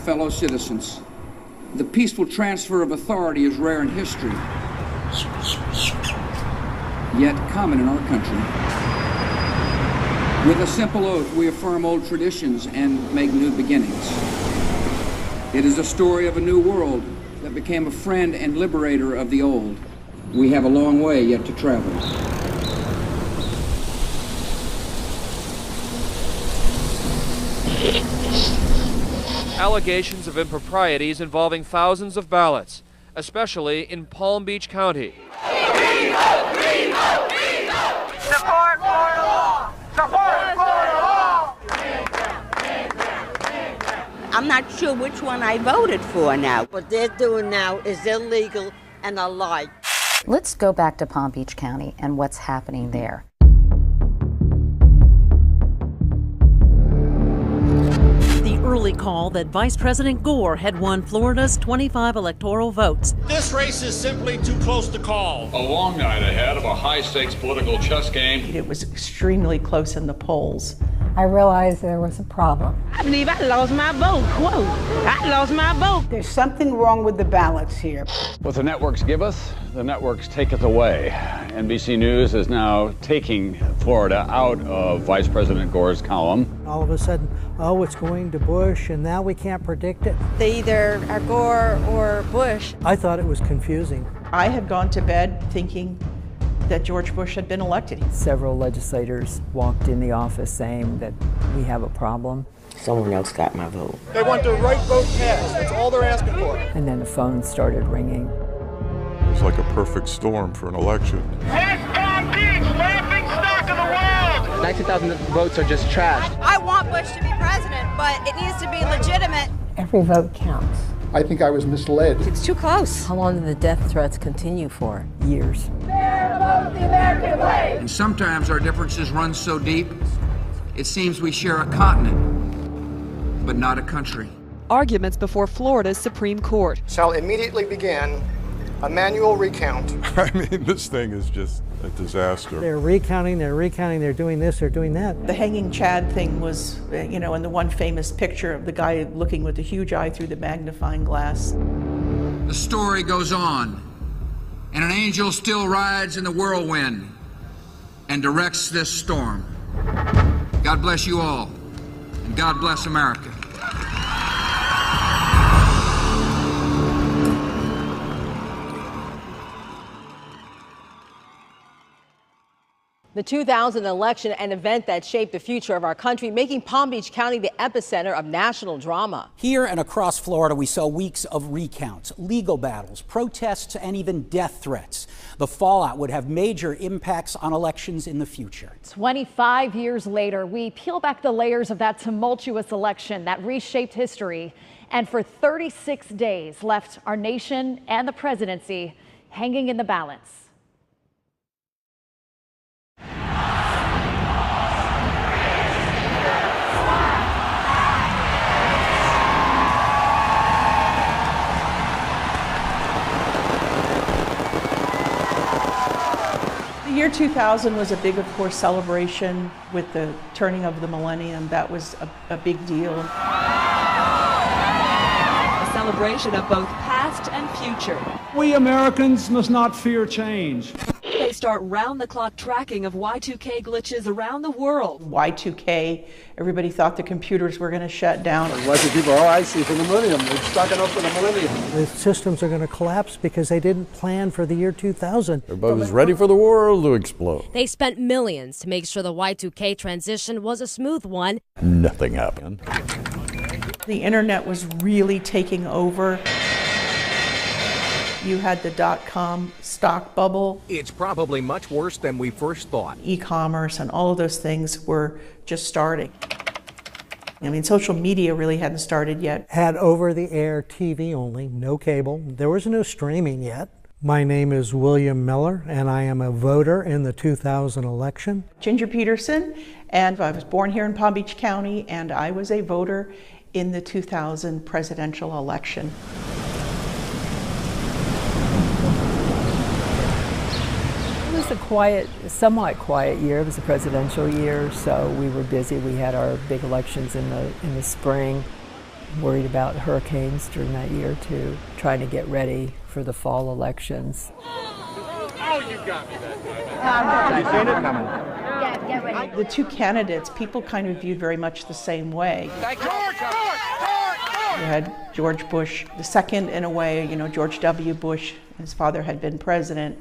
fellow citizens. The peaceful transfer of authority is rare in history, yet common in our country. With a simple oath, we affirm old traditions and make new beginnings. It is a story of a new world that became a friend and liberator of the old. We have a long way yet to travel. Allegations of improprieties involving thousands of ballots, especially in Palm Beach County. Support Florida law! Support Florida law! I'm not sure which one I voted for now. What they're doing now is illegal and a lie. Let's go back to Palm Beach County and what's happening there. Early call that Vice President Gore had won Florida's 25 electoral votes. This race is simply too close to call. A long night ahead of a high-stakes political chess game. It was extremely close in the polls. I realized there was a problem. I believe I lost my vote. Whoa, I lost my vote. There's something wrong with the ballots here. What the networks give us, the networks take it away. NBC News is now taking Florida out of Vice President Gore's column. All of a sudden, oh, it's going to Bush, and now we can't predict it. They either are Gore or Bush. I thought it was confusing. I had gone to bed thinking that George Bush had been elected. Several legislators walked in the office saying that we have a problem. Someone else got my vote. They want the right vote cast. That's all they're asking for. And then the phone started ringing. It was like a perfect storm for an election. West Palm Beach, laughing stock of the world! 19,000 votes are just trashed. I want Bush to be president, but it needs to be legitimate. Every vote counts. I think I was misled. It's too close. How long did the death threats continue for? Years. Dare vote the American way! And sometimes our differences run so deep, it seems we share a continent, but not a country. Arguments before Florida's Supreme Court. Shall immediately begin a manual recount. I mean, this thing is just a disaster. They're recounting, they're doing this, they're doing that. The hanging Chad thing was, you know, in the one famous picture of the guy looking with a huge eye through the magnifying glass. The story goes on, and an angel still rides in the whirlwind and directs this storm. God bless you all, and God bless America. The 2000 election, an event that shaped the future of our country, making Palm Beach County the epicenter of national drama. Here and across Florida, we saw weeks of recounts, legal battles, protests, and even death threats. The fallout would have major impacts on elections in the future. 25 years later, we peel back the layers of that tumultuous election that reshaped history, and for 36 days left our nation and the presidency hanging in the balance. The year 2000 was a big, of course, celebration with the turning of the millennium. That was a big deal. A celebration of both past and future. We Americans must not fear change. They start round-the-clock tracking of Y2K glitches around the world. Y2K, everybody thought the computers were going to shut down. Lots of people, oh, I see, for the millennium. They're stocking up for the millennium. The systems are going to collapse because they didn't plan for the year 2000. Everybody was ready for the world to explode. They spent millions to make sure the Y2K transition was a smooth one. Nothing happened. The internet was really taking over. You had the dot-com stock bubble. It's probably much worse than we first thought. E-commerce and all of those things were just starting. I mean, social media really hadn't started yet. Had over-the-air TV only, no cable. There was no streaming yet. My name is William Miller, and I am a voter in the 2000 election. Ginger Peterson, and I was born here in Palm Beach County, and I was a voter in the 2000 presidential election. It was a quiet, somewhat quiet year. It was a presidential year, so we were busy. We had our big elections in the spring. worried about hurricanes during that year too, trying to get ready for the fall elections. Oh, you got me that time. You seen it coming? Get ready. The two candidates, people kind of viewed very much the same way. You had George Bush II in a way, you know, George W. Bush, his father had been president,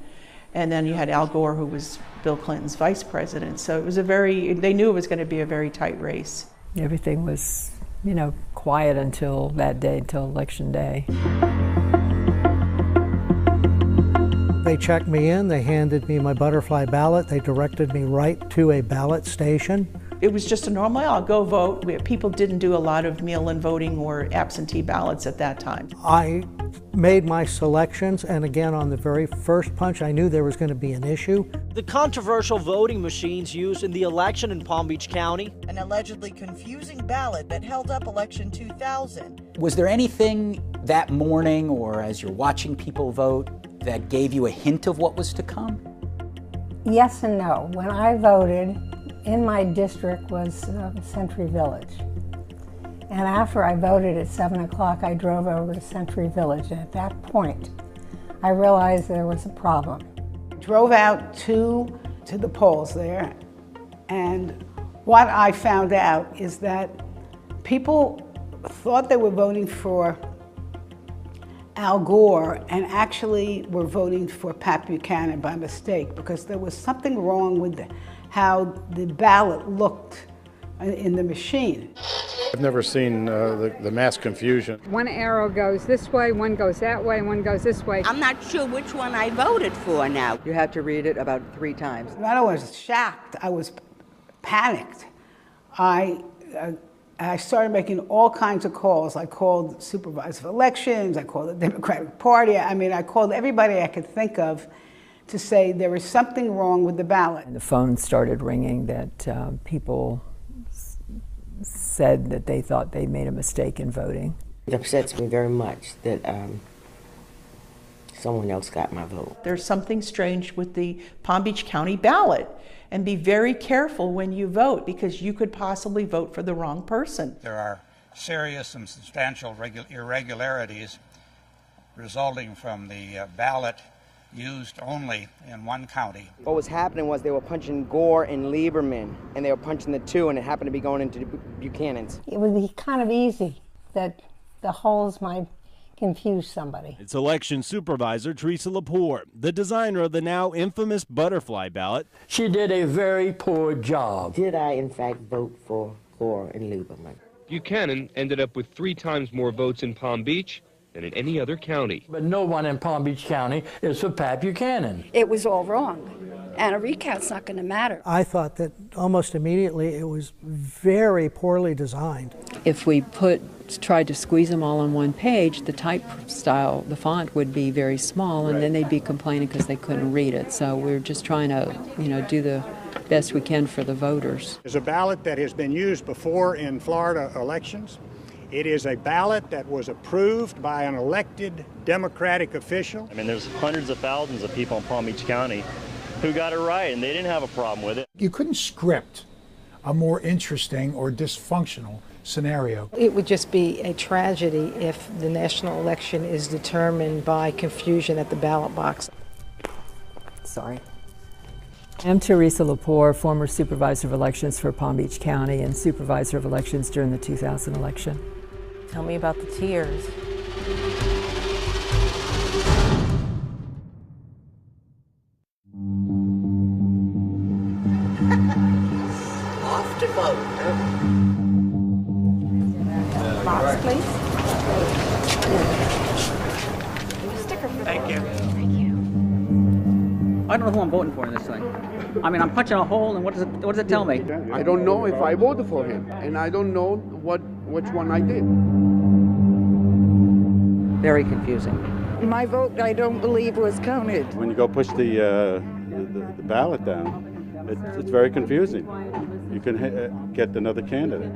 and then you had Al Gore, who was Bill Clinton's vice president. So it was they knew it was going to be a very tight race. Everything was, you know, quiet until that day, until Election Day. They checked me in, they handed me my butterfly ballot, they directed me right to a ballot station. It was just a normal, I'll go vote. People didn't do a lot of mail-in voting or absentee ballots at that time. I made my selections, and again, on the very first punch, I knew there was going to be an issue. The controversial voting machines used in the election in Palm Beach County. An allegedly confusing ballot that held up election 2000. Was there anything that morning or as you're watching people vote that gave you a hint of what was to come? Yes and no. When I voted, in my district was Century Village. And after I voted at 7 o'clock, I drove over to Century Village. And at that point, I realized there was a problem. Drove out to the polls there, and what I found out is that people thought they were voting for Al Gore and actually were voting for Pat Buchanan by mistake, because there was something wrong with how the ballot looked in the machine. I've never seen the mass confusion. One arrow goes this way, one goes that way, and one goes this way. I'm not sure which one I voted for now. You had to read it about 3 times. Not only was shocked, I was panicked. I started making all kinds of calls. I called the supervisor of elections, I called the Democratic Party. I mean, I called everybody I could think of to say there was something wrong with the ballot. And the phone started ringing that people said that they thought they made a mistake in voting. It upsets me very much that someone else got my vote. There's something strange with the Palm Beach County ballot, and be very careful when you vote, because you could possibly vote for the wrong person. There are serious and substantial irregularities resulting from the ballot used only in one county. What was happening was they were punching Gore and Lieberman, and they were punching the 2, and it happened to be going into Buchanan's. It would be kind of easy that the holes might confuse somebody. It's election supervisor Teresa Lepore, the designer of the now infamous butterfly ballot. She did a very poor job. Did I, in fact, vote for Gore and Lieberman? Buchanan ended up with 3 times more votes in Palm Beach than in any other county. But no one in Palm Beach County is for Pat Buchanan. It was all wrong, and a recount's not going to matter. I thought that almost immediately it was very poorly designed. If we tried to squeeze them all on one page, the type style, the font would be very small, and then they'd be complaining because they couldn't read it. So we're just trying to, do the best we can for the voters. There's a ballot that has been used before in Florida elections. It is a ballot that was approved by an elected Democratic official. I mean, there's hundreds of thousands of people in Palm Beach County who got it right, and they didn't have a problem with it. You couldn't script a more interesting or dysfunctional scenario. It would just be a tragedy if the national election is determined by confusion at the ballot box. Sorry. I'm Teresa Lepore, former supervisor of elections for Palm Beach County and supervisor of elections during the 2000 election. Tell me about the tears. Off to vote. Box, please. Thank you. I don't know who I'm voting for in this thing. I mean, I'm punching a hole, and what does it tell me? I don't know if I voted for him, and I don't know which one I did. Very confusing. My vote, I don't believe, was counted. When you go push the ballot down, it's very confusing. You can get another candidate.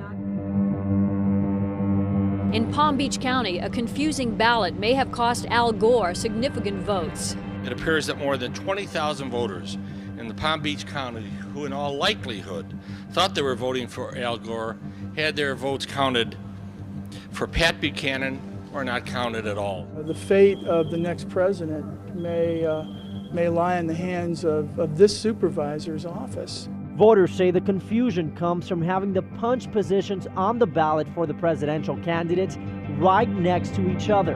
In Palm Beach County, a confusing ballot may have cost Al Gore significant votes. It appears that more than 20,000 voters in the Palm Beach County, who in all likelihood thought they were voting for Al Gore, had their votes counted for Pat Buchanan or not counted at all. The fate of the next president may lie in the hands of this supervisor's office. Voters say the confusion comes from having the punch positions on the ballot for the presidential candidates right next to each other.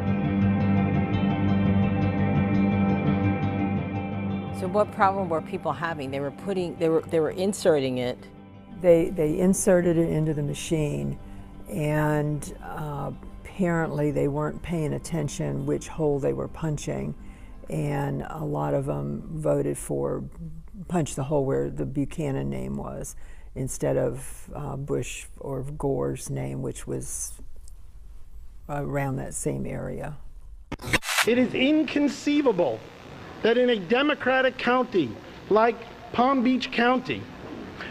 So what problem were people having? They were inserting it. They inserted it into the machine, and apparently they weren't paying attention which hole they were punching, and a lot of them voted for punch the hole where the Buchanan name was instead of Bush or Gore's name, which was around that same area. It is inconceivable that in a Democratic county like Palm Beach County,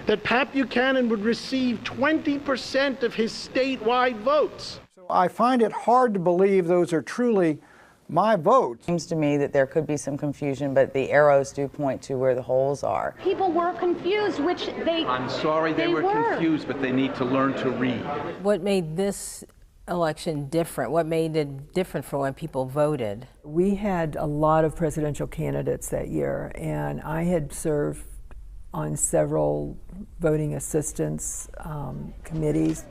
that Pat Buchanan would receive 20% of his statewide votes. So I find it hard to believe those are truly my votes. It seems to me that there could be some confusion, but the arrows do point to where the holes are. People were confused, which I'm sorry they were confused, but they need to learn to read. What made this election different? What made it different for when people voted? We had a lot of presidential candidates that year, and I had served on several voting assistance committees,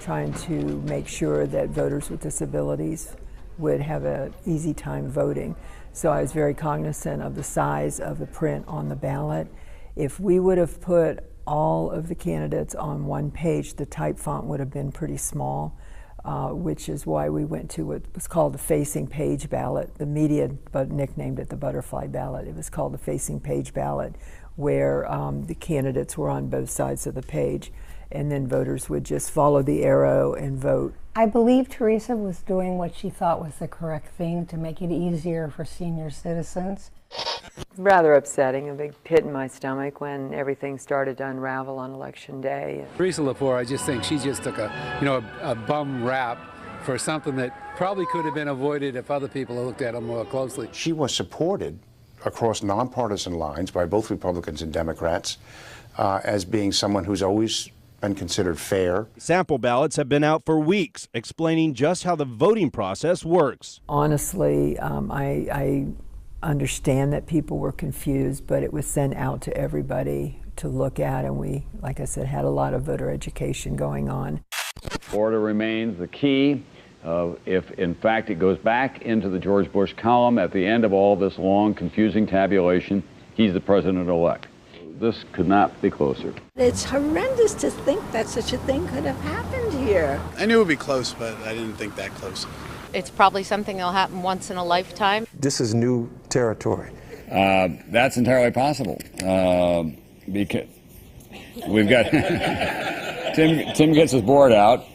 trying to make sure that voters with disabilities would have an easy time voting. So I was very cognizant of the size of the print on the ballot. If we would have put all of the candidates on one page, the type font would have been pretty small, which is why we went to what was called the facing page ballot. The media nicknamed it the butterfly ballot. It was called the facing page ballot, where the candidates were on both sides of the page, and then voters would just follow the arrow and vote. I believe Teresa was doing what she thought was the correct thing to make it easier for senior citizens. Rather upsetting, a big pit in my stomach when everything started to unravel on election day. Teresa Lepore, I just think she just took a bum rap for something that probably could have been avoided if other people had looked at it more closely. She was supported across nonpartisan lines by both Republicans and Democrats as being someone who's always been considered fair. Sample ballots have been out for weeks, explaining just how the voting process works. Honestly, I understand that people were confused, but it was sent out to everybody to look at, and we, like I said, had a lot of voter education going on. Florida remains the key. If, in fact, it goes back into the George Bush column at the end of all this long, confusing tabulation, he's the president-elect. This could not be closer. It's horrendous to think that such a thing could have happened here. I knew it would be close, but I didn't think that close. It's probably something that'll happen once in a lifetime. This is new territory. That's entirely possible. Because we've got Tim gets his board out.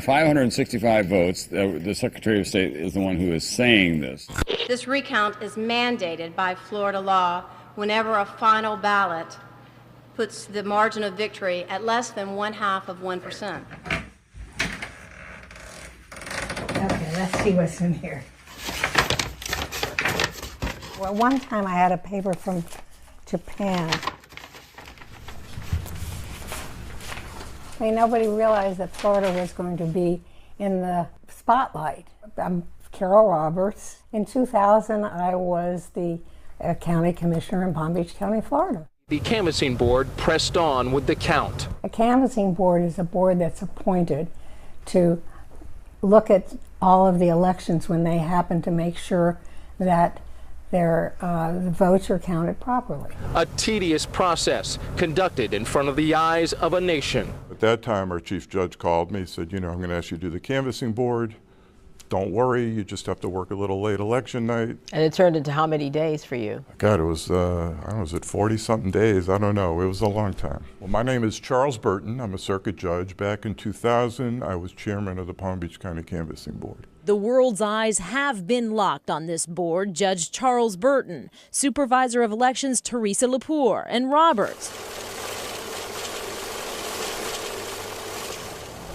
565 votes. The Secretary of State is the one who is saying this. This recount is mandated by Florida law whenever a final ballot puts the margin of victory at less than 1/2%. Okay, let's see what's in here. Well, one time I had a paper from Japan. I mean, nobody realized that Florida was going to be in the spotlight. I'm Carol Roberts. In 2000, I was the county commissioner in Palm Beach County, Florida. The canvassing board pressed on with the count. A canvassing board is a board that's appointed to look at all of the elections when they happen, to make sure that the votes are counted properly. A tedious process conducted in front of the eyes of a nation. At that time, our chief judge called me, said, I'm going to ask you to do the canvassing board. Don't worry, you just have to work a little late election night. And it turned into how many days for you? God, it was, I don't know, was it 40-something days? I don't know. It was a long time. Well, my name is Charles Burton. I'm a circuit judge. Back in 2000, I was chairman of the Palm Beach County Canvassing Board. The world's eyes have been locked on this board. Judge Charles Burton, Supervisor of Elections Teresa Lepore, and Roberts.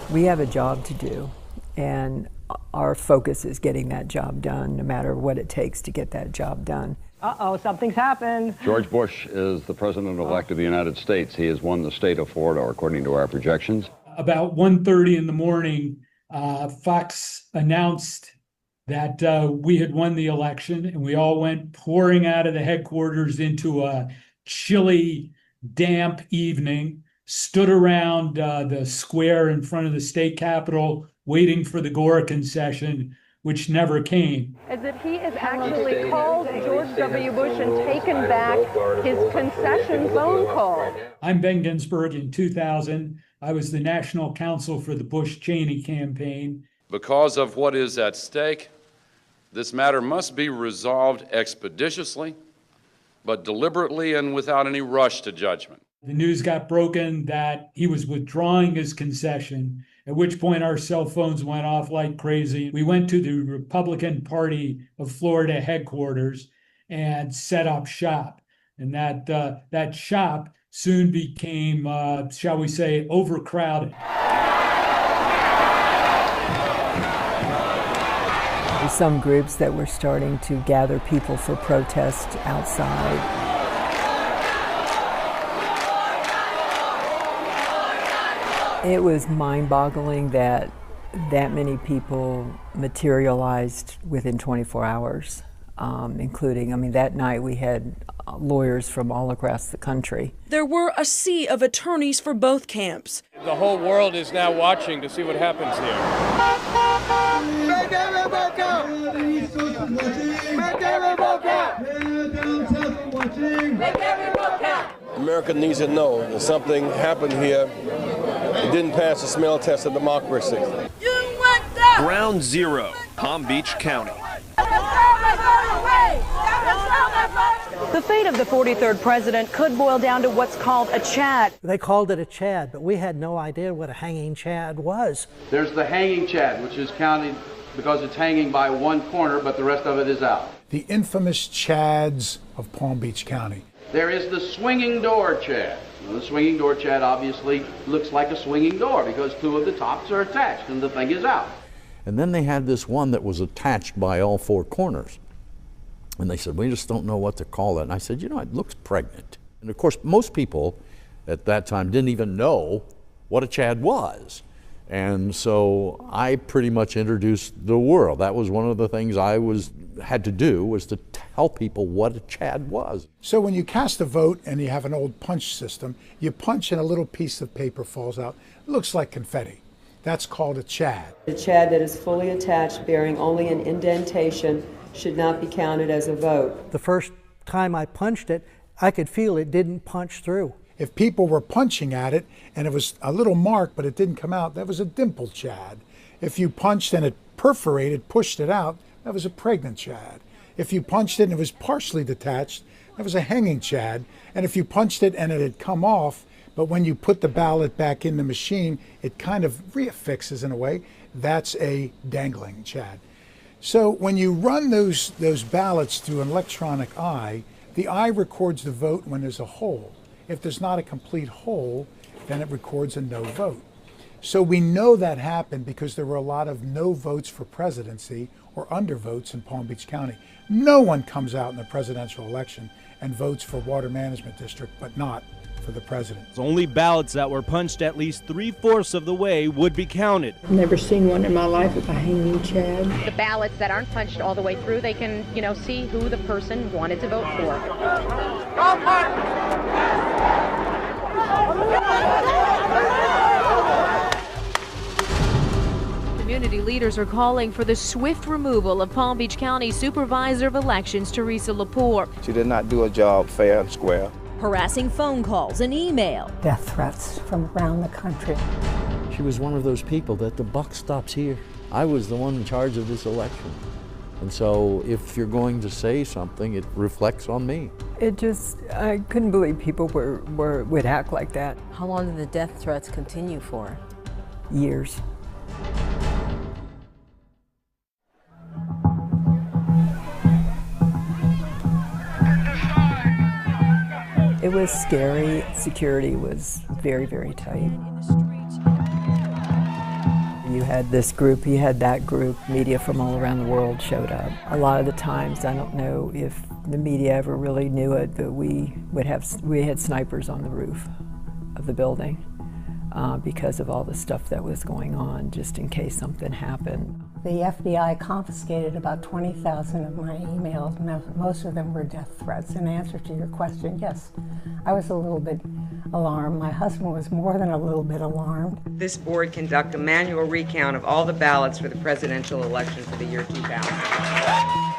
We have a job to do, and our focus is getting that job done, no matter what it takes to get that job done. Uh-oh, something's happened. George Bush is the president-elect of the United States. He has won the state of Florida, according to our projections. About 1:30 in the morning, Fox announced that we had won the election, and we all went pouring out of the headquarters into a chilly, damp evening, stood around the square in front of the state capitol waiting for the Gore concession, which never came. As if he has actually called George W. Bush and taken back his concession phone call. I'm Ben Ginsberg. In 2000, I was the national counsel for the Bush-Cheney campaign. Because of what is at stake, this matter must be resolved expeditiously, but deliberately and without any rush to judgment. The news got broken that he was withdrawing his concession, at which point our cell phones went off like crazy. We went to the Republican Party of Florida headquarters and set up shop. And that shop soon became, shall we say, overcrowded. Some groups that were starting to gather people for protest outside. It was mind-boggling that many people materialized within 24 hours, including, that night we had lawyers from all across the country. There were a sea of attorneys for both camps. The whole world is now watching to see what happens here. Make every vote count! Make every vote count! Make every vote count! America needs to know that something happened here. It didn't pass the smell test of democracy. Ground Zero, Palm Beach County. The fate of the 43rd president could boil down to what's called a chad. They called it a chad, but we had no idea what a hanging chad was. There's the hanging chad, which is counted because it's hanging by one corner, but the rest of it is out. The infamous chads of Palm Beach County. There is the swinging door chad. Now, the swinging door chad obviously looks like a swinging door because two of the tops are attached and the thing is out. And then they had this one that was attached by all four corners. And they said, we just don't know what to call it. And I said, it looks pregnant. And of course, most people at that time didn't even know what a chad was. And so I pretty much introduced the world. That was one of the things I had to do, was to tell people what a chad was. So when you cast a vote and you have an old punch system, you punch and a little piece of paper falls out. It looks like confetti. That's called a chad. A chad that is fully attached, bearing only an indentation, should not be counted as a vote. The first time I punched it, I could feel it didn't punch through. If people were punching at it and it was a little mark but it didn't come out, that was a dimple chad. If you punched and it perforated, pushed it out, that was a pregnant chad. If you punched it and it was partially detached, that was a hanging chad. And if you punched it and it had come off, but when you put the ballot back in the machine, it kind of reaffixes in a way, that's a dangling chad. So when you run those ballots through an electronic eye, the eye records the vote when there's a hole. If there's not a complete hole, then it records a no vote. So we know that happened because there were a lot of no votes for presidency or undervotes in Palm Beach County. No one comes out in the presidential election and votes for water management district, but not for the president. Only ballots that were punched at least 3/4 of the way would be counted. I've never seen one in my life with a hanging chad. The ballots that aren't punched all the way through, they can, see who the person wanted to vote for. Community leaders are calling for the swift removal of Palm Beach County Supervisor of Elections Teresa Lepore. She did not do a job fair and square. Harassing phone calls and email. Death threats from around the country. She was one of those people that the buck stops here. I was the one in charge of this election. And so if you're going to say something, it reflects on me. I couldn't believe people would act like that. How long did the death threats continue for? Years. It was scary. Security was very, very tight. You had this group, you had that group, media from all around the world showed up. A lot of the times, I don't know if the media ever really knew it, but we had snipers on the roof of the building because of all the stuff that was going on, just in case something happened. The FBI confiscated about 20,000 of my emails. Most of them were death threats. In answer to your question, yes, I was a little bit alarmed. My husband was more than a little bit alarmed. This board conduct a manual recount of all the ballots for the presidential election for the year 2000.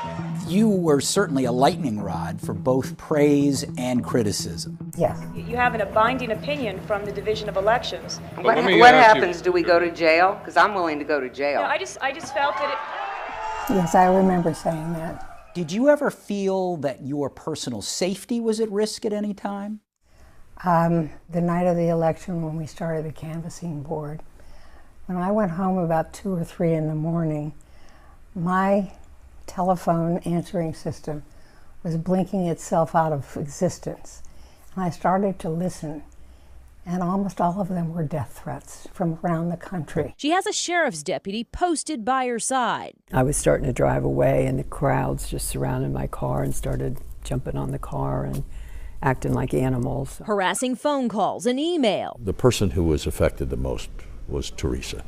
You were certainly a lightning rod for both praise and criticism. Yes. You have a binding opinion from the Division of Elections. What happens? Do we go to jail? Because I'm willing to go to jail. No, I just felt that it... Yes, I remember saying that. Did you ever feel that your personal safety was at risk at any time? The night of the election, when we started the canvassing board, when I went home about 2 or 3 in the morning, my telephone answering system was blinking itself out of existence. And I started to listen, and almost all of them were death threats from around the country. She has a sheriff's deputy posted by her side. I was starting to drive away, and the crowds just surrounded my car and started jumping on the car and acting like animals. Harassing phone calls and email. The person who was affected the most was Teresa.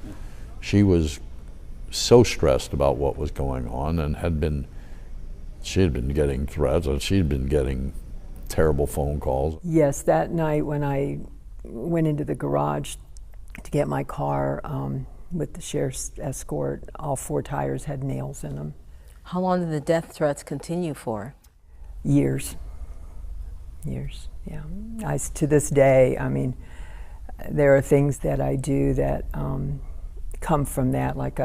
She was so stressed about what was going on and she had been getting threats and she'd been getting terrible phone calls. Yes, that night when I went into the garage to get my car with the sheriff's escort, all 4 tires had nails in them. How long did the death threats continue for? Years, yeah. To this day, I mean, there are things that I do that come from that, like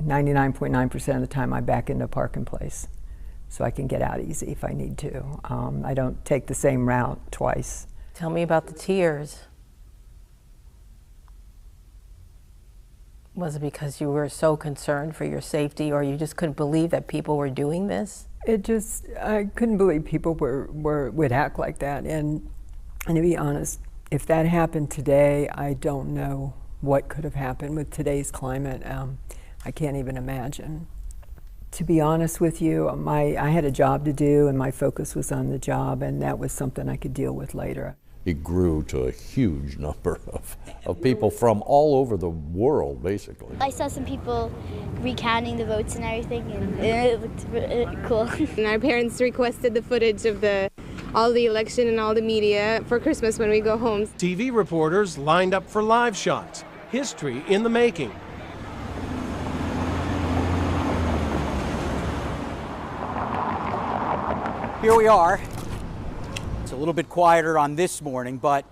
99.9% of the time I back into a parking place so I can get out easy if I need to. I don't take the same route twice. Tell me about the tears. Was it because you were so concerned for your safety, or you just couldn't believe that people were doing this? I couldn't believe people would act like that. And to be honest, if that happened today, I don't know what could have happened with today's climate. I can't even imagine. To be honest with you, I had a job to do and my focus was on the job, and that was something I could deal with later. It grew to a huge number of people from all over the world, basically. I saw some people recounting the votes and everything, and it looked really cool. And our parents requested the footage of all the election and all the media for Christmas when we go home. TV reporters lined up for live shots. History in the making. Here we are. It's a little bit quieter on this morning, but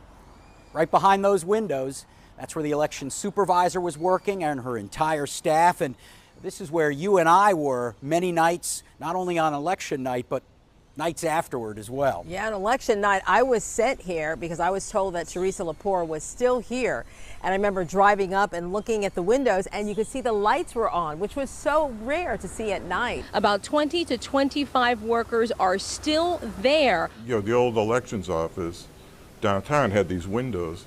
right behind those windows, that's where the election supervisor was working and her entire staff. And this is where you and I were many nights, not only on election night, but nights afterward as well. Yeah, on election night, I was sent here because I was told that Teresa Lepore was still here. And I remember driving up and looking at the windows, and you could see the lights were on, which was so rare to see at night. About 20 to 25 workers are still there. You know, the old elections office downtown had these windows.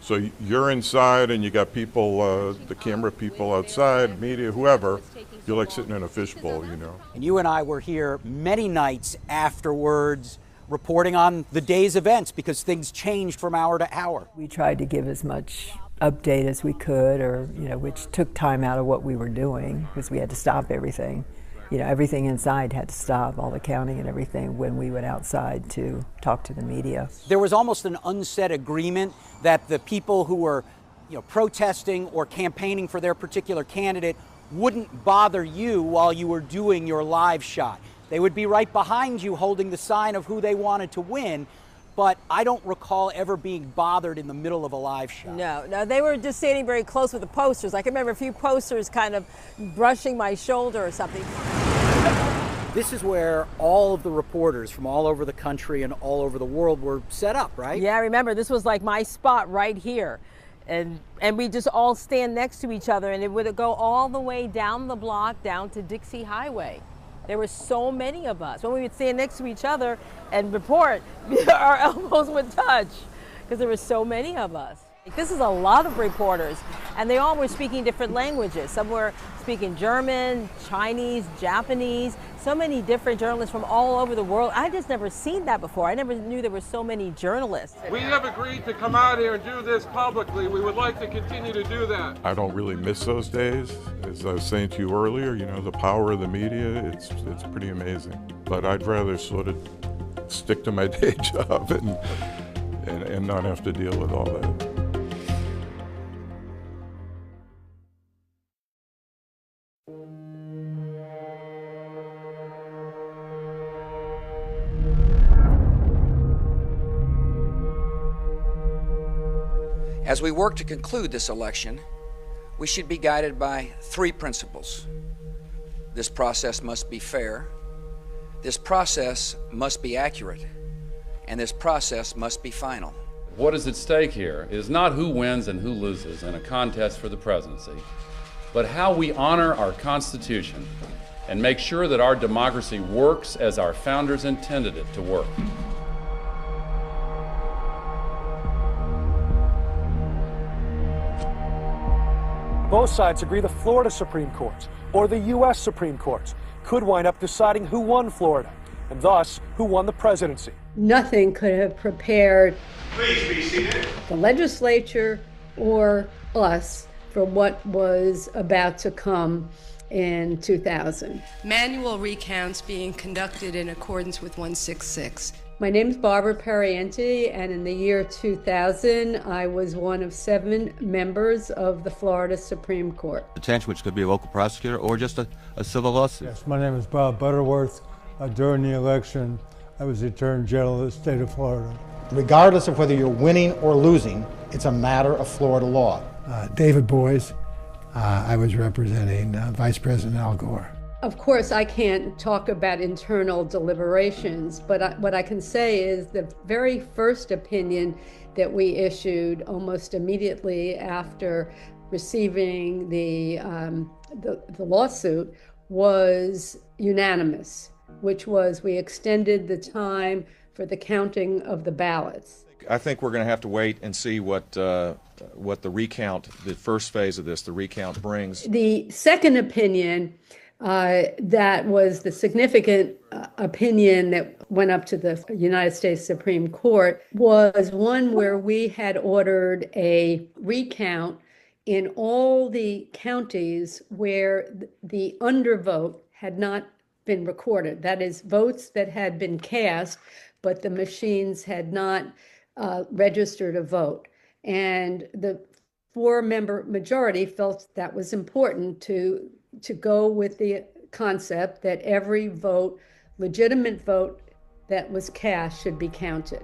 So you're inside and you got people, the camera people outside, media, whoever. You're like sitting in a fishbowl, you know. And you and I were here many nights afterwards, reporting on the day's events because things changed from hour to hour. We tried to give as much update as we could, or which took time out of what we were doing because we had to stop everything. Everything inside had to stop, all the counting and everything, when we went outside to talk to the media. There was almost an unsaid agreement that the people who were, protesting or campaigning for their particular candidate wouldn't bother you while you were doing your live shot. They would be right behind you holding the sign of who they wanted to win, but I don't recall ever being bothered in the middle of a live shot. No, they were just standing very close with the posters. I can remember a few posters kind of brushing my shoulder or something. This is where all of the reporters from all over the country and all over the world were set up, right? Yeah, I remember this was like my spot right here. And we just all stand next to each other, and it would go all the way down the block, down to Dixie Highway. There were so many of us. When we would stand next to each other and report, our elbows would touch because there were so many of us. This is a lot of reporters, and they all were speaking different languages. Some were speaking German, Chinese, Japanese, so many different journalists from all over the world. I just never seen that before. I never knew there were so many journalists. We have agreed to come out here and do this publicly. We would like to continue to do that. I don't really miss those days. As I was saying to you earlier, you know, the power of the media, it's pretty amazing. But I'd rather sort of stick to my day job and not have to deal with all that. As we work to conclude this election, we should be guided by three principles. This process must be fair, this process must be accurate, and this process must be final. What is at stake here is not who wins and who loses in a contest for the presidency, but how we honor our Constitution and make sure that our democracy works as our founders intended it to work. Both sides agree the Florida Supreme Court or the U.S. Supreme Court could wind up deciding who won Florida, and thus who won the presidency. Nothing could have prepared Please be seated. the legislature or us for what was about to come in 2000. Manual recounts being conducted in accordance with 166. My name is Barbara Perienti, and in the year 2000, I was one of 7 members of the Florida Supreme Court. Attention, which could be a local prosecutor or just a civil lawsuit. Yes, my name is Bob Butterworth. During the election, I was the Attorney General of the state of Florida. Regardless of whether you're winning or losing, it's a matter of Florida law. David Boies. I was representing Vice President Al Gore. Of course, I can't talk about internal deliberations, but what I can say is the very first opinion that we issued almost immediately after receiving the lawsuit was unanimous, which was we extended the time for the counting of the ballots. I think we're going to have to wait and see what the recount, the first phase of this, the recount brings. The second opinion that was the significant opinion that went up to the United States Supreme Court was one where we had ordered a recount in all the counties where the undervote had not been recorded. That is, votes that had been cast, but the machines had not registered a vote. And the 4-member majority felt that was important to go with the concept that every vote, legitimate vote that was cast, should be counted.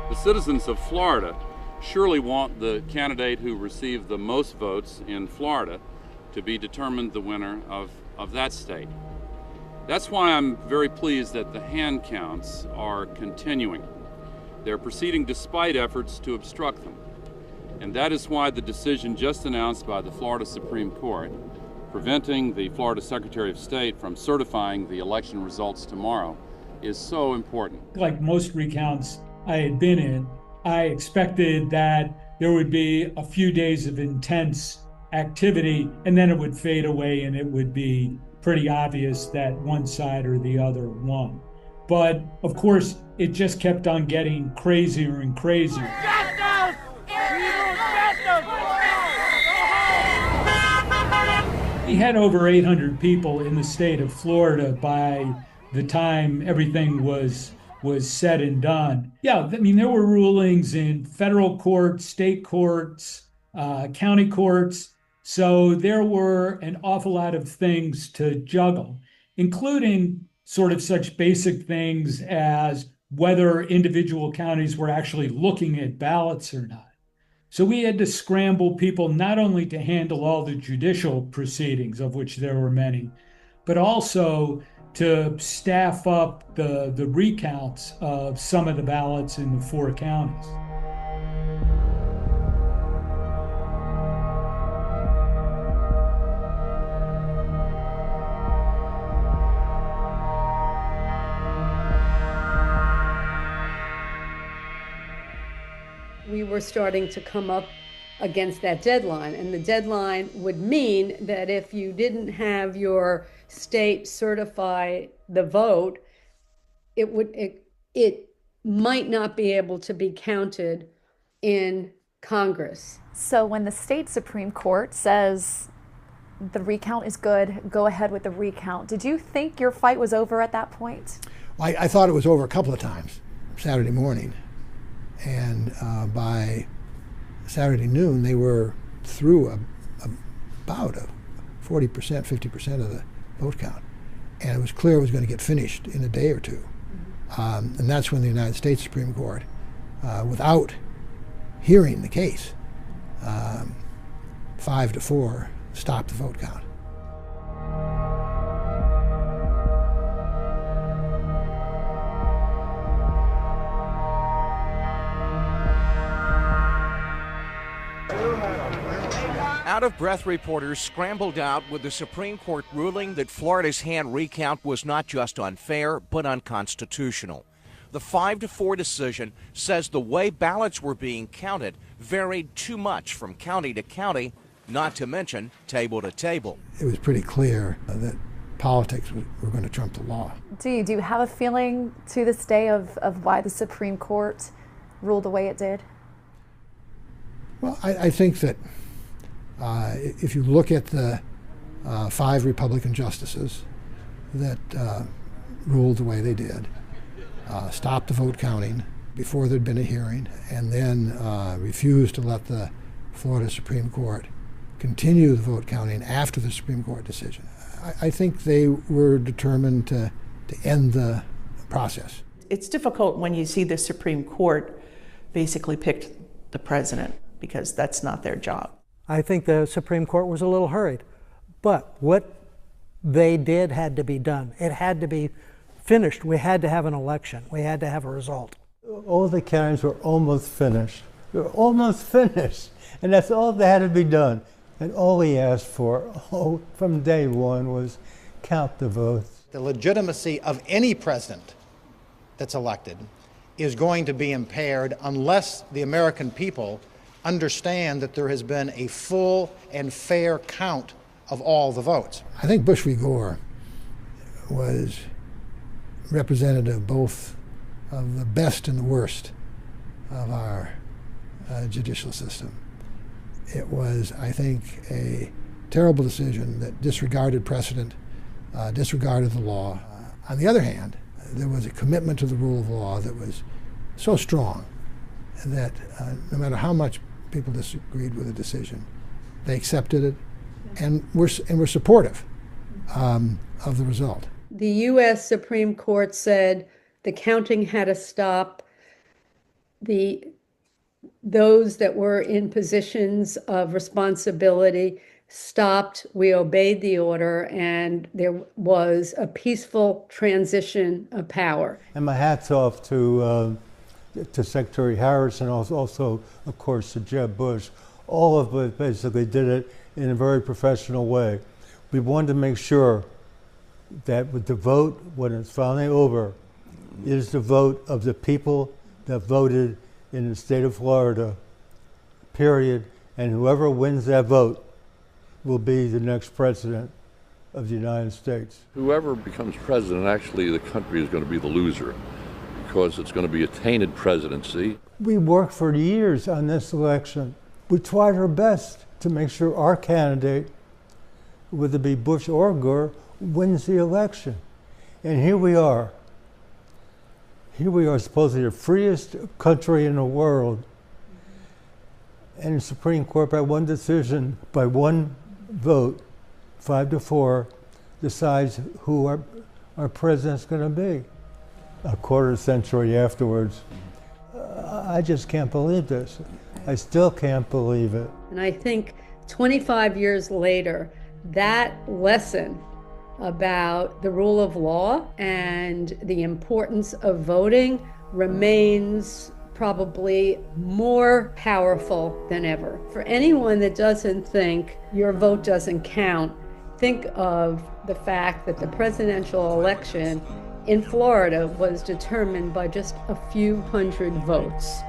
The citizens of Florida surely want the candidate who received the most votes in Florida to be determined the winner of that state. That's why I'm very pleased that the hand counts are continuing. They're proceeding despite efforts to obstruct them. And that is why the decision just announced by the Florida Supreme Court, preventing the Florida Secretary of State from certifying the election results tomorrow, is so important. Like most recounts I had been in, I expected that there would be a few days of intense activity and then it would fade away and it would be pretty obvious that one side or the other won. But of course, it just kept on getting crazier and crazier. We had over 800 people in the state of Florida by the time everything was said and done. Yeah, I mean, there were rulings in federal courts, state courts, county courts. So there were an awful lot of things to juggle, including sort of such basic things as whether individual counties were actually looking at ballots or not. So we had to scramble people not only to handle all the judicial proceedings, of which there were many, but also to staff up the recounts of some of the ballots in the 4 counties. we were starting to come up against that deadline. And the deadline would mean that if you didn't have your state certify the vote, it might not be able to be counted in Congress. So when the state Supreme Court says the recount is good, go ahead with the recount, did you think your fight was over at that point? I thought it was over a couple of times Saturday morning. And by Saturday noon, they were through about 40%, 50% of the vote count. And it was clear it was going to get finished in a day or two. And that's when the United States Supreme Court, without hearing the case, 5-4, stopped the vote count. Out-of-breath reporters scrambled out with the Supreme Court ruling that Florida's hand recount was not just unfair, but unconstitutional. The 5-4 decision says the way ballots were being counted varied too much from county to county, not to mention table to table. It was pretty clear that politics were going to trump the law. Do you have a feeling to this day of why the Supreme Court ruled the way it did? Well, I think that if you look at the 5 Republican justices that ruled the way they did, stopped the vote counting before there'd been a hearing, and then refused to let the Florida Supreme Court continue the vote counting after the Supreme Court decision. I think they were determined to end the process. It's difficult when you see the Supreme Court basically picked the president, because that's not their job. I think the Supreme Court was a little hurried, but what they did had to be done. It had to be finished. We had to have an election. We had to have a result. All the counties were almost finished. They were almost finished, and that's all that had to be done. And all we asked for from day one was count the votes. The legitimacy of any president that's elected is going to be impaired unless the American people understand that there has been a full and fair count of all the votes. I think Bush v. Gore was representative both of the best and the worst of our judicial system. It was, I think, a terrible decision that disregarded precedent, disregarded the law. On the other hand, there was a commitment to the rule of law that was so strong that no matter how much people disagreed with the decision, they accepted it and were supportive of the result. The U.S. Supreme Court said the counting had to stop. Those that were in positions of responsibility stopped. We obeyed the order, and there was a peaceful transition of power. And my hat's off to Secretary Harris and also, of course, to Jeb Bush. All of us basically did it in a very professional way. We wanted to make sure that with the vote, when it's finally over, is the vote of the people that voted in the state of Florida, period. And whoever wins that vote will be the next president of the United States. Whoever becomes president, actually the country is going to be the loser, because it's going to be a tainted presidency. We worked for years on this election. We tried our best to make sure our candidate, whether it be Bush or Gore, wins the election. And here we are. Here we are, supposedly the freest country in the world. And the Supreme Court, by one decision, by one vote, 5-4, decides who our president's going to be. A quarter century afterwards. I just can't believe this. I still can't believe it. And I think 25 years later, that lesson about the rule of law and the importance of voting remains probably more powerful than ever. For anyone that doesn't think your vote doesn't count, think of the fact that the presidential election in Florida was determined by just a few hundred votes.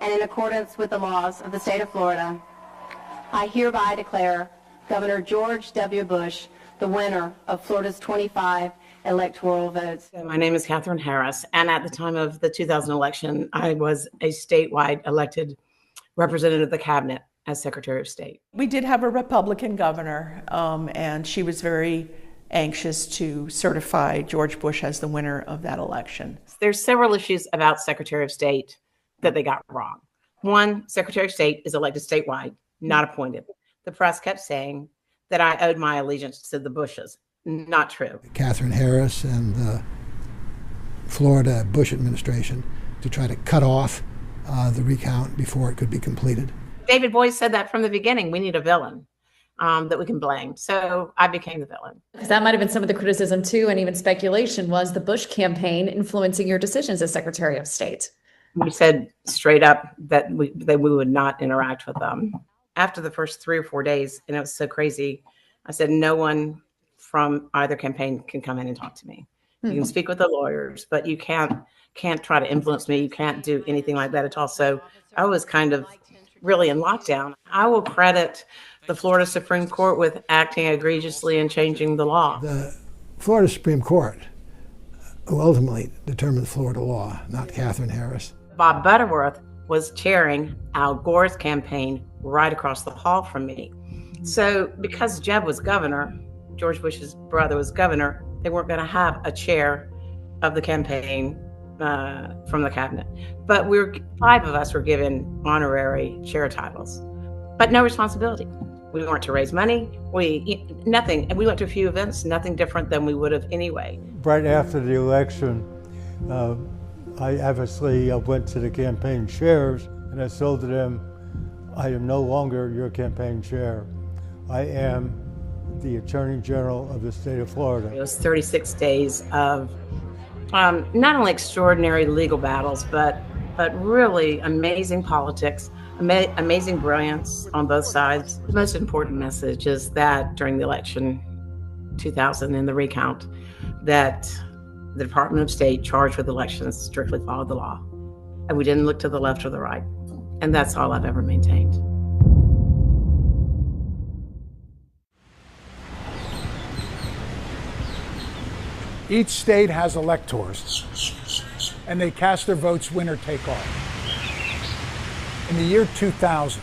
and in accordance with the laws of the state of Florida, I hereby declare Governor George W. Bush the winner of Florida's 25 electoral votes. My name is Catherine Harris, and at the time of the 2000 election, I was a statewide elected representative of the cabinet as Secretary of State. We did have a Republican governor, and she was very anxious to certify George Bush as the winner of that election. There's several issues about Secretary of State that they got wrong. One, Secretary of State is elected statewide, not appointed. The press kept saying that I owed my allegiance to the Bushes. Not true. Catherine Harris and the Florida Bush administration to try to cut off the recount before it could be completed. David Boies said that from the beginning. We need a villain that we can blame. So I became the villain. Because that might have been some of the criticism too, and even speculation was the Bush campaign influencing your decisions as Secretary of State. We said straight up that we would not interact with them. After the first 3 or 4 days, and it was so crazy, I said, no one from either campaign can come in and talk to me. You can speak with the lawyers, but you can't try to influence me. You can't do anything like that at all. So I was kind of really in lockdown. I will credit the Florida Supreme Court with acting egregiously and changing the law. The Florida Supreme Court, who ultimately determined Florida law, not Catherine Harris. Bob Butterworth was chairing Al Gore's campaign right across the hall from me. So because Jeb was governor, George Bush's brother was governor, they weren't going to have a chair of the campaign from the cabinet. But 5 of us were given honorary chair titles, but no responsibility. We weren't to raise money, nothing. And we went to a few events, nothing different than we would have anyway. Right after the election, I obviously went to the campaign chairs and I told them, I am no longer your campaign chair. I am the Attorney General of the state of Florida. It was 36 days of not only extraordinary legal battles, but really amazing politics, amazing brilliance on both sides. The most important message is that during the election 2000 in the recount, that the Department of State charged with elections strictly followed the law. And we didn't look to the left or the right. And that's all I've ever maintained. Each state has electors, and they cast their votes winner take all. In the year 2000,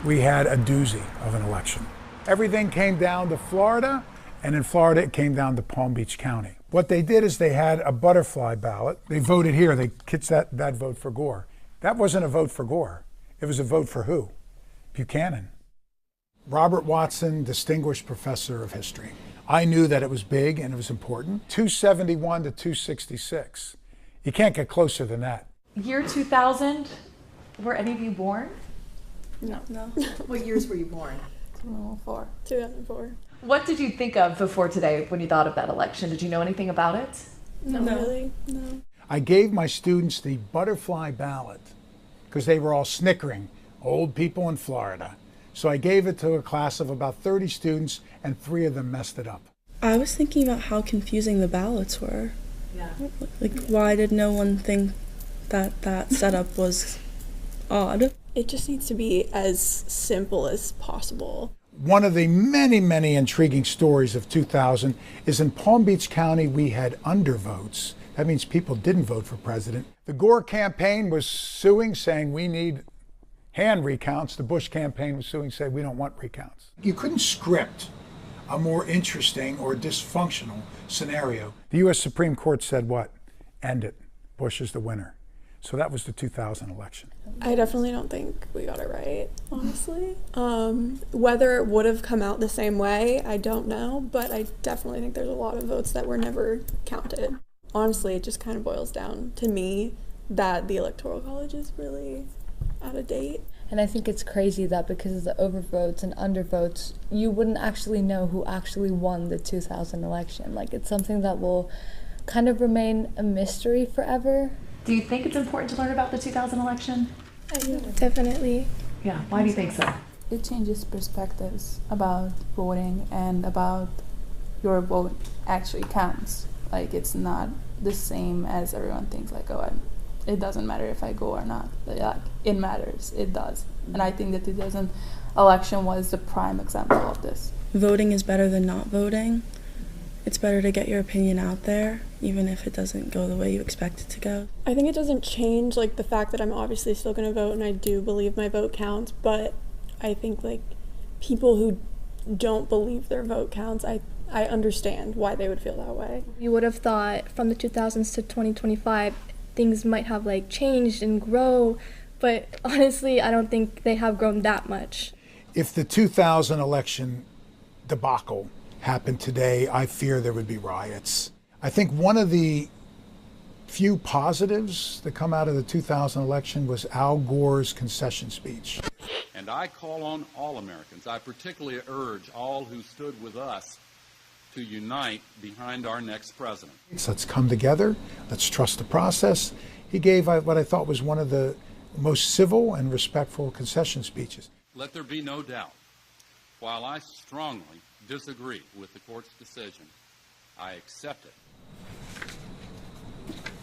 we had a doozy of an election. Everything came down to Florida, and in Florida it came down to Palm Beach County. What they did is they had a butterfly ballot. They voted here, they kicked that vote for Gore. That wasn't a vote for Gore. It was a vote for who? Buchanan. Robert Watson, distinguished professor of history. I knew that it was big and it was important. 271 to 266. You can't get closer than that. Year 2000, were any of you born? No. What years were you born? 2004. What did you think of before today when you thought of that election? Did you know anything about it? No. Really? No. I gave my students the butterfly ballot because they were all snickering, old people in Florida. So I gave it to a class of about 30 students, and 3 of them messed it up. I was thinking about how confusing the ballots were. Yeah. Like, why did no one think that setup was odd? It just needs to be as simple as possible. One of the many, many intriguing stories of 2000 is in Palm Beach County, we had undervotes. That means people didn't vote for president. The Gore campaign was suing, saying we need hand recounts. The Bush campaign was suing, saying we don't want recounts. You couldn't script a more interesting or dysfunctional scenario. The U.S. Supreme Court said what? End it. Bush is the winner. So that was the 2000 election. I definitely don't think we got it right, honestly. Whether it would have come out the same way, I don't know, but I definitely think there's a lot of votes that were never counted. Honestly, it just kind of boils down to me that the Electoral College is really out of date. And I think it's crazy that because of the overvotes and undervotes, you wouldn't actually know who actually won the 2000 election. Like, it's something that will kind of remain a mystery forever. Do you think it's important to learn about the 2000 election? I do. Definitely. Yeah, why do you think so? It changes perspectives about voting and about your vote actually counts. Like, it's not the same as everyone thinks, like, oh, it doesn't matter if I go or not. Like, it matters. It does. And I think the 2000 election was the prime example of this. Voting is better than not voting. It's better to get your opinion out there, even if it doesn't go the way you expect it to go. I think it doesn't change, like, the fact that I'm obviously still going to vote, and I do believe my vote counts, but I think, like, people who don't believe their vote counts, I understand why they would feel that way. You would have thought from the 2000s to 2025, things might have, like, changed and grow, but honestly, I don't think they have grown that much. If the 2000 election debacle happened today, I fear there would be riots. I think one of the few positives that come out of the 2000 election was Al Gore's concession speech. And I call on all Americans, I particularly urge all who stood with us to unite behind our next president. So let's come together, let's trust the process. He gave what I thought was one of the most civil and respectful concession speeches. Let there be no doubt, while I strongly disagree with the court's decision, I accept it.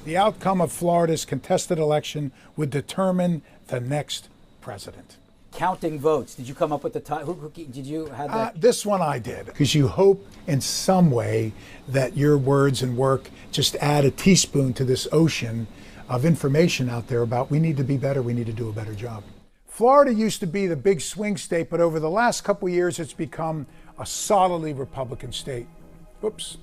The outcome of Florida's contested election would determine the next president. Counting votes. Did you come up with the time? Who did you have that? This one I did, because you hope in some way that your words and work just add a teaspoon to this ocean of information out there about we need to be better, we need to do a better job. Florida used to be the big swing state, but over the last couple of years it's become a solidly Republican state. Whoops.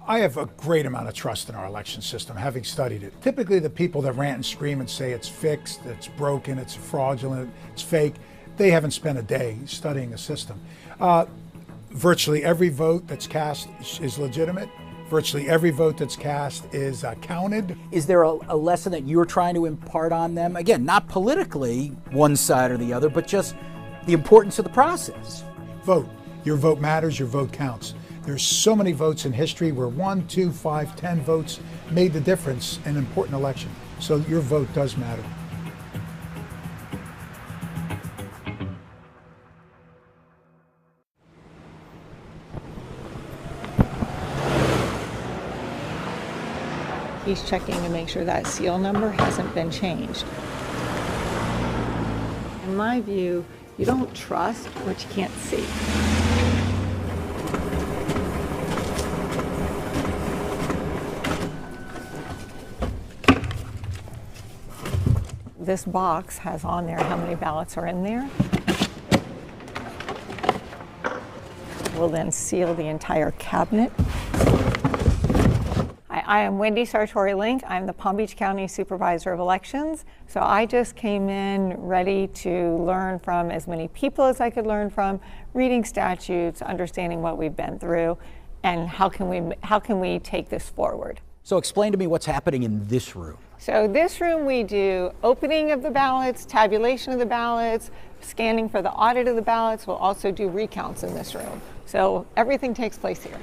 I have a great amount of trust in our election system, having studied it. Typically the people that rant and scream and say it's fixed, it's broken, it's fraudulent, it's fake, they haven't spent a day studying the system. Virtually every vote that's cast is legitimate. Virtually every vote that's cast is counted. Is there a lesson that you're trying to impart on them? Again, not politically, one side or the other, but just the importance of the process. Vote. Your vote matters, your vote counts. There's so many votes in history where 1, 2, 5, 10 votes made the difference in an important election. So your vote does matter. He's checking to make sure that seal number hasn't been changed. In my view, you don't trust what you can't see. This box has on there how many ballots are in there. We'll then seal the entire cabinet. I am Wendy Sartori-Link. I'm the Palm Beach County Supervisor of Elections. So I just came in ready to learn from as many people as I could learn from, reading statutes, understanding what we've been through, and how can we take this forward. So explain to me what's happening in this room. So this room we do opening of the ballots, tabulation of the ballots, scanning for the audit of the ballots. We'll also do recounts in this room. So everything takes place here.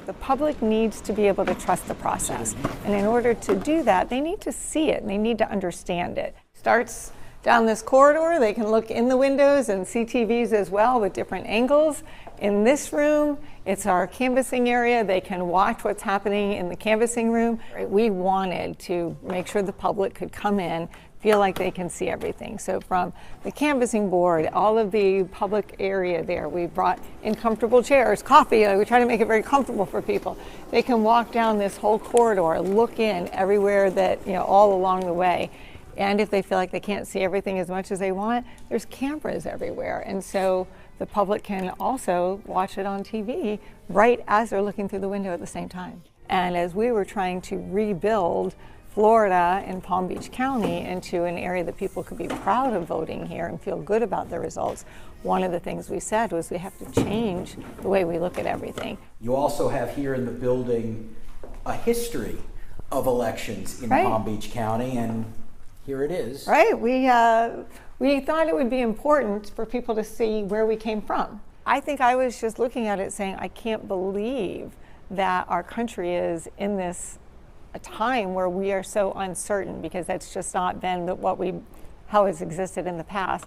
The public needs to be able to trust the process. And in order to do that, they need to see it and they need to understand it. Starts down this corridor. They can look in the windows and see TVs as well with different angles. In this room, it's our canvassing area. They can watch what's happening in the canvassing room. We wanted to make sure the public could come in, feel like they can see everything. So from the canvassing board, all of the public area there, we brought in comfortable chairs, coffee. We try to make it very comfortable for people. They can walk down this whole corridor, look in everywhere that, all along the way. And if they feel like they can't see everything as much as they want, there's cameras everywhere. And so the public can also watch it on TV right as they're looking through the window at the same time. And as we were trying to rebuild Florida and Palm Beach County into an area that people could be proud of voting here and feel good about the results, one of the things we said was we have to change the way we look at everything. You also have here in the building a history of elections in Palm Beach County, and here it is. Right. We thought it would be important for people to see where we came from. I think I was just looking at it saying, I can't believe that our country is in this a time where we are so uncertain, because that's just not been how it's existed in the past.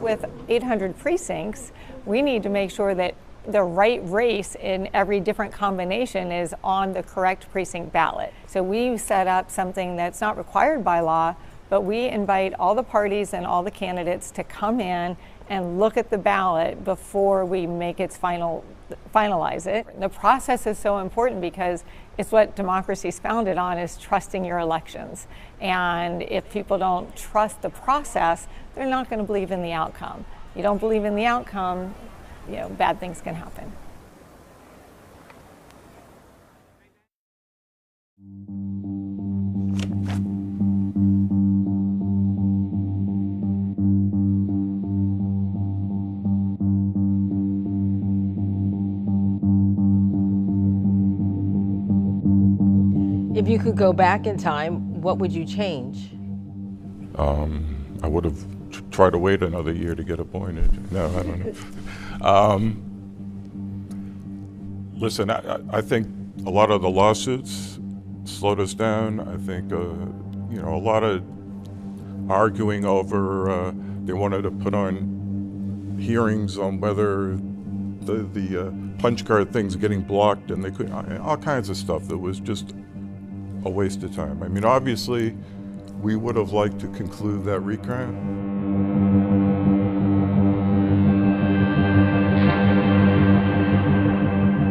With 800 precincts, we need to make sure that the right race in every different combination is on the correct precinct ballot. So we set up something that's not required by law, but we invite all the parties and all the candidates to come in and look at the ballot before we make its finalize it. The process is so important because it's what democracy is founded on, is trusting your elections. And if people don't trust the process, they're not going to believe in the outcome. You don't believe in the outcome, bad things can happen. If you could go back in time, what would you change? I would have tried to wait another year to get appointed. No, I don't know. Listen, I think a lot of the lawsuits slowed us down. I think, a lot of arguing over, they wanted to put on hearings on whether the punch card thing's getting blocked, and they could, all kinds of stuff that was just a waste of time. I mean, obviously, we would have liked to conclude that recount.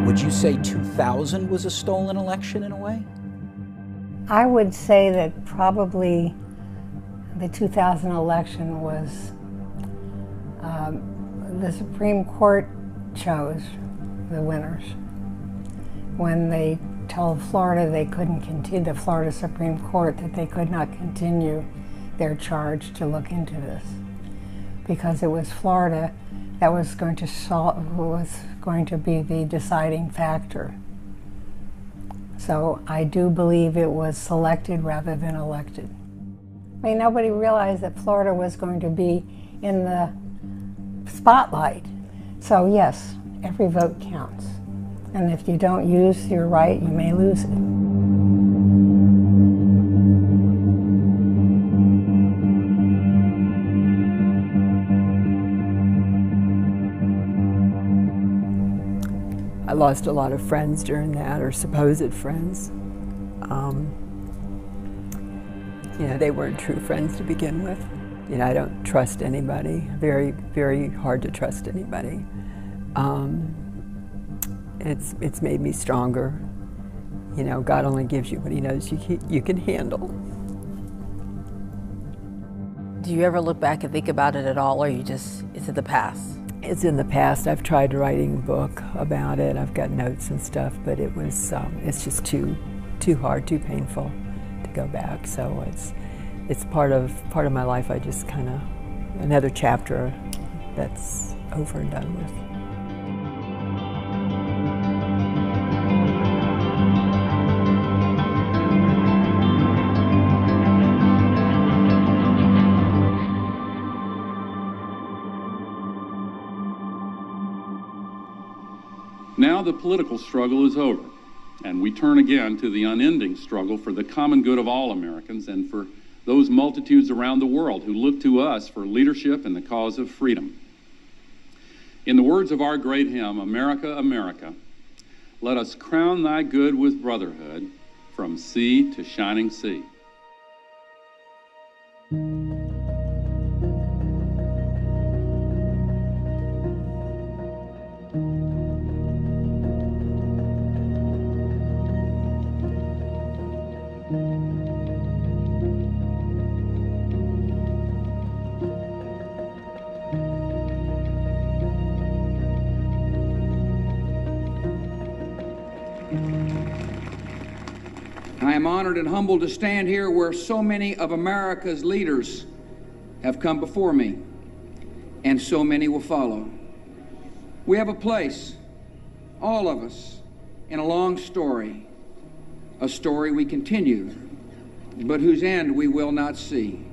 Would you say 2000 was a stolen election in a way? I would say that probably the 2000 election was, the Supreme Court chose the winners. When they told Florida they couldn't continue, the Florida Supreme Court, that they could not continue their charge to look into this, because it was Florida that was going to be the deciding factor. So I do believe it was selected rather than elected. I mean, nobody realized that Florida was going to be in the spotlight. So yes, every vote counts. And if you don't use your right, you may lose it. I lost a lot of friends during that, or supposed friends. They weren't true friends to begin with. I don't trust anybody. Very, very hard to trust anybody. It's made me stronger. God only gives you what He knows you can handle. Do you ever look back and think about it at all, or it's in the past? It's in the past. I've tried writing a book about it. I've got notes and stuff, but it's just too hard, too painful to go back. So it's part of my life. I just kind of, another chapter that's over and done with. Now the political struggle is over, and we turn again to the unending struggle for the common good of all Americans and for those multitudes around the world who look to us for leadership in the cause of freedom. In the words of our great hymn, America, America, let us crown thy good with brotherhood from sea to shining sea. I am honored and humbled to stand here where so many of America's leaders have come before me, and so many will follow. We have a place, all of us, in a long story, a story we continue, but whose end we will not see.